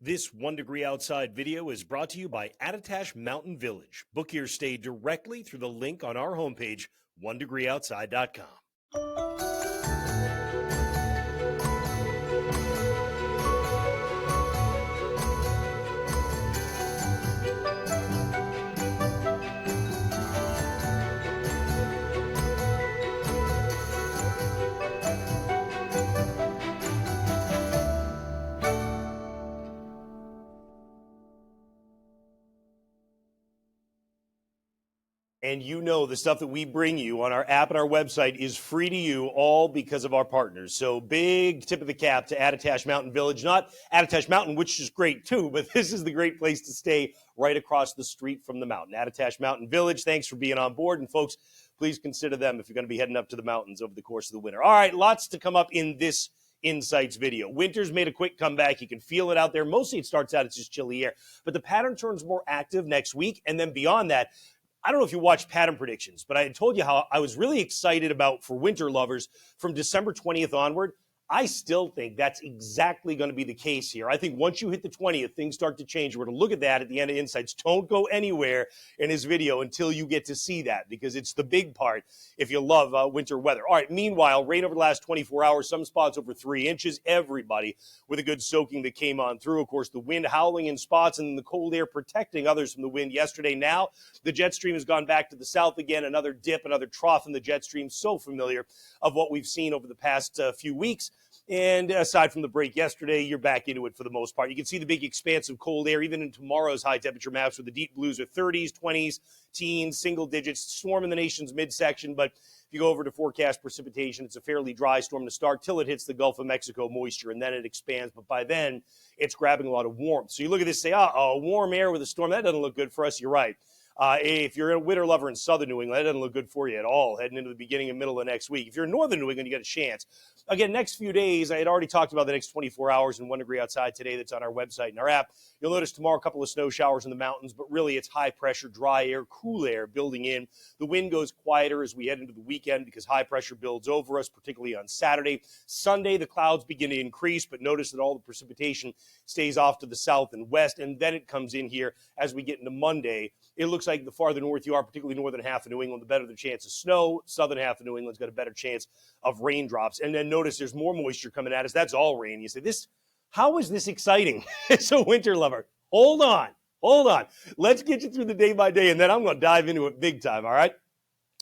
This 1 Degree Outside video is brought to you by Attitash Mountain Village. Book your stay directly through the link on our homepage, onedegreeoutside.com. And you know the stuff that we bring you on our app and our website is free to you, all because of our partners. So big tip of the cap to Attitash Mountain Village. Not Attitash Mountain, which is great too, but this is the great place to stay right across the street from the mountain. Attitash Mountain Village, thanks for being on board. And folks, please consider them if you're going to be heading up to the mountains over the course of the winter. All right, lots to come up in this Insights video. Winter's made a quick comeback. You can feel it out there. Mostly it starts out, it's just chilly air. But the pattern turns more active next week. And then beyond that, I don't know if you watched pattern predictions, but I had told you how I was really excited about, for winter lovers, from December 20th onward. I still think that's exactly going to be the case here. I think once you hit the 20th, things start to change. We're going to look at that at the end of Insights. Don't go anywhere in this video until you get to see that, because it's the big part if you love winter weather. All right, meanwhile, rain over the last 24 hours, some spots over 3 inches. Everybody with a good soaking that came on through. Of course, the wind howling in spots and the cold air protecting others from the wind yesterday. Now, the jet stream has gone back to the south again. Another dip, another trough in the jet stream. So familiar of what we've seen over the past few weeks. And aside from the break yesterday, you're back into it for the most part. You can see the big expanse of cold air, even in tomorrow's high-temperature maps, where the deep blues are 30s, 20s, teens, single digits, storm in the nation's midsection. But if you go over to forecast precipitation, it's a fairly dry storm to start till it hits the Gulf of Mexico moisture, and then it expands. But by then, it's grabbing a lot of warmth. So you look at this and say, warm air with a storm, that doesn't look good for us. You're right. If you're a winter lover in southern New England, that doesn't look good for you at all heading into the beginning and middle of next week. If you're in northern New England, you got a chance. Again, next few days, I had already talked about the next 24 hours in 1 Degree Outside today. That's on our website and our app. You'll notice tomorrow a couple of snow showers in the mountains, but really it's high pressure, dry air, cool air building in. The wind goes quieter as we head into the weekend because high pressure builds over us, particularly on Saturday. Sunday, the clouds begin to increase, but notice that all the precipitation stays off to the south and west, and then it comes in here as we get into Monday. It looks like the farther north you are, particularly northern half of New England, the better the chance of snow. Southern half of New England's got a better chance of raindrops. And then notice there's more moisture coming at us. That's all rain. You say, how is this exciting? It's a winter lover. Hold on. Let's get you through the day by day, and then I'm going to dive into it big time, all right?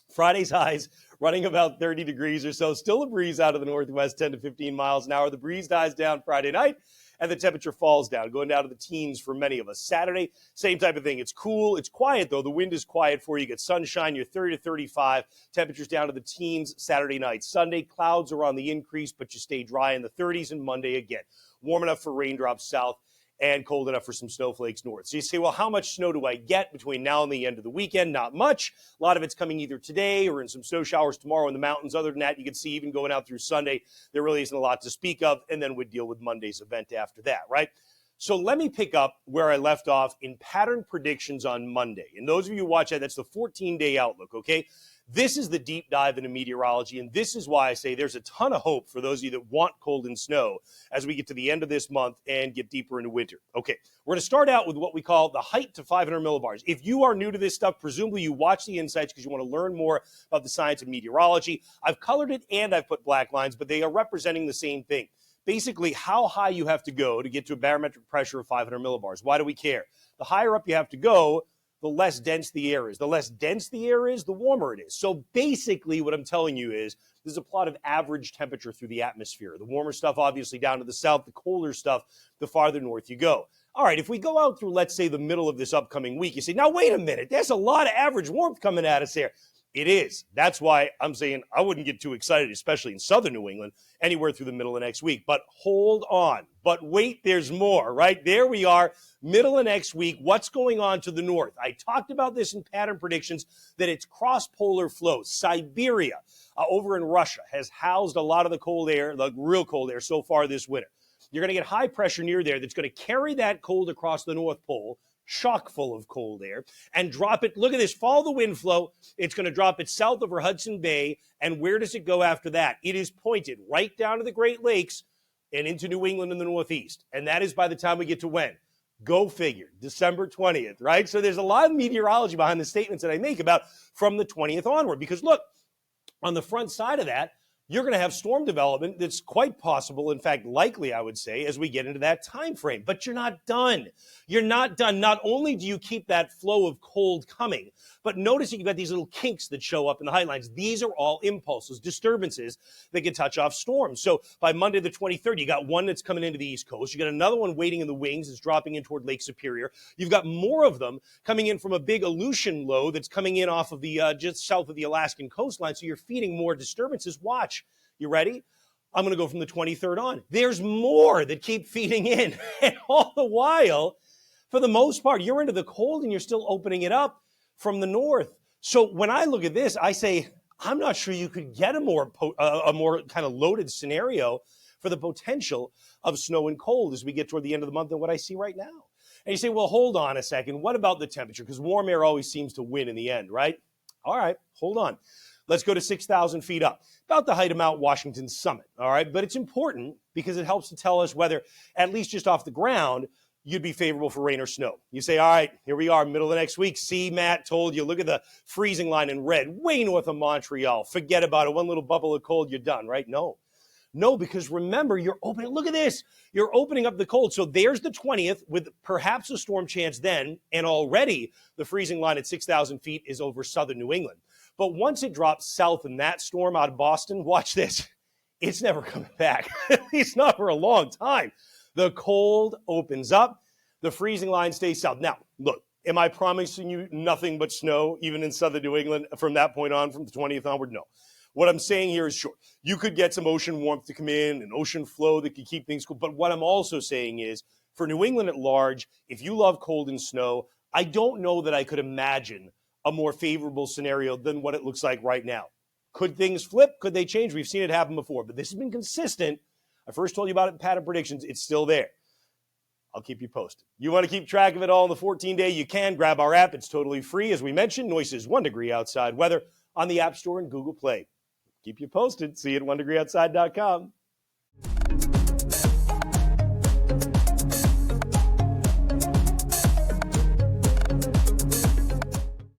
Friday's highs running about 30 degrees or so. Still a breeze out of the northwest, 10 to 15 miles an hour. The breeze dies down Friday night, and the temperature falls down, going down to the teens for many of us. Saturday, same type of thing. It's cool. It's quiet, though. The wind is quiet for you. You get sunshine. You're 30 to 35. Temperatures down to the teens Saturday night. Sunday, clouds are on the increase, but you stay dry in the 30s. And Monday, again, warm enough for raindrops south and cold enough for some snowflakes north. So you say, well, how much snow do I get between now and the end of the weekend? Not much. A lot of it's coming either today or in some snow showers tomorrow in the mountains. Other than that, you can see even going out through Sunday, there really isn't a lot to speak of, and then we'd deal with Monday's event after that, right? So let me pick up where I left off in pattern predictions on Monday. And those of you who watch that, that's the 14-day outlook, okay? This is the deep dive into meteorology, and this is why I say there's a ton of hope for those of you that want cold and snow as we get to the end of this month and get deeper into winter. Okay, we're going to start out with what we call the height to 500 millibars. If you are new to this stuff, presumably you watch the Insights because you want to learn more about the science of meteorology. I've colored it and I've put black lines, but they are representing the same thing. Basically, how high you have to go to get to a barometric pressure of 500 millibars. Why do we care? The higher up you have to go, the less dense the air is. The less dense the air is, the warmer it is. So basically what I'm telling you is this is a plot of average temperature through the atmosphere. The warmer stuff obviously down to the south, the colder stuff the farther north you go. All right, if we go out through, let's say, the middle of this upcoming week, you say, now wait a minute, there's a lot of average warmth coming at us here. It is. That's why I'm saying I wouldn't get too excited, especially in southern New England, anywhere through the middle of next week. But hold on. But wait, there's more, right? There we are, middle of next week. What's going on to the north? I talked about this in pattern predictions, that it's cross-polar flows. Siberia over in Russia has housed a lot of the cold air, the real cold air, so far this winter. You're going to get high pressure near there that's going to carry that cold across the North Pole, chock full of cold air, and drop it. Look at this. Follow the wind flow. It's going to drop it south over Hudson Bay. And where does it go after that? It is pointed right down to the Great Lakes, and into New England and the Northeast. And that is by the time we get to when? Go figure, December 20th, right? So there's a lot of meteorology behind the statements that I make about from the 20th onward. Because look, on the front side of that, you're going to have storm development that's quite possible, in fact, likely, I would say, as we get into that time frame. But you're not done. You're not done. Not only do you keep that flow of cold coming, but notice that you've got these little kinks that show up in the heightlines. These are all impulses, disturbances that can touch off storms. So by Monday the 23rd, you got one that's coming into the East Coast. You got another one waiting in the wings that's dropping in toward Lake Superior. You've got more of them coming in from a big Aleutian low that's coming in off of the just south of the Alaskan coastline. So you're feeding more disturbances. Watch. You ready? I'm going to go from the 23rd on. There's more that keep feeding in. And all the while, for the most part, you're into the cold and you're still opening it up from the north. So when I look at this, I say, I'm not sure you could get a more kind of loaded scenario for the potential of snow and cold as we get toward the end of the month than what I see right now. And you say, well, hold on a second. What about the temperature? Because warm air always seems to win in the end, right? All right, hold on. Let's go to 6,000 feet up, about the height of Mount Washington's summit, all right? But it's important because it helps to tell us whether, at least just off the ground, you'd be favorable for rain or snow. You say, all right, here we are, middle of the next week. See, Matt told you, look at the freezing line in red, way north of Montreal. Forget about it. One little bubble of cold, you're done, right? No, because remember, you're opening, look at this. You're opening up the cold. So there's the 20th with perhaps a storm chance then, and already the freezing line at 6,000 feet is over southern New England. But once it drops south in that storm out of Boston, watch this. It's never coming back, at least not for a long time. The cold opens up. The freezing line stays south. Now, look, am I promising you nothing but snow, even in southern New England, from that point on, from the 20th onward? No. What I'm saying here is, sure, you could get some ocean warmth to come in, an ocean flow that could keep things cool. But what I'm also saying is, for New England at large, if you love cold and snow, I don't know that I could imagine a more favorable scenario than what it looks like right now. Could things flip? Could they change? We've seen it happen before, but this has been consistent. I first told you about it in pattern predictions. It's still there. I'll keep you posted. You want to keep track of it all in the 14-day? You can. Grab our app. It's totally free. As we mentioned, Noyes 1 degree outside weather on the App Store and Google Play. Keep you posted. See you at onedegreeoutside.com.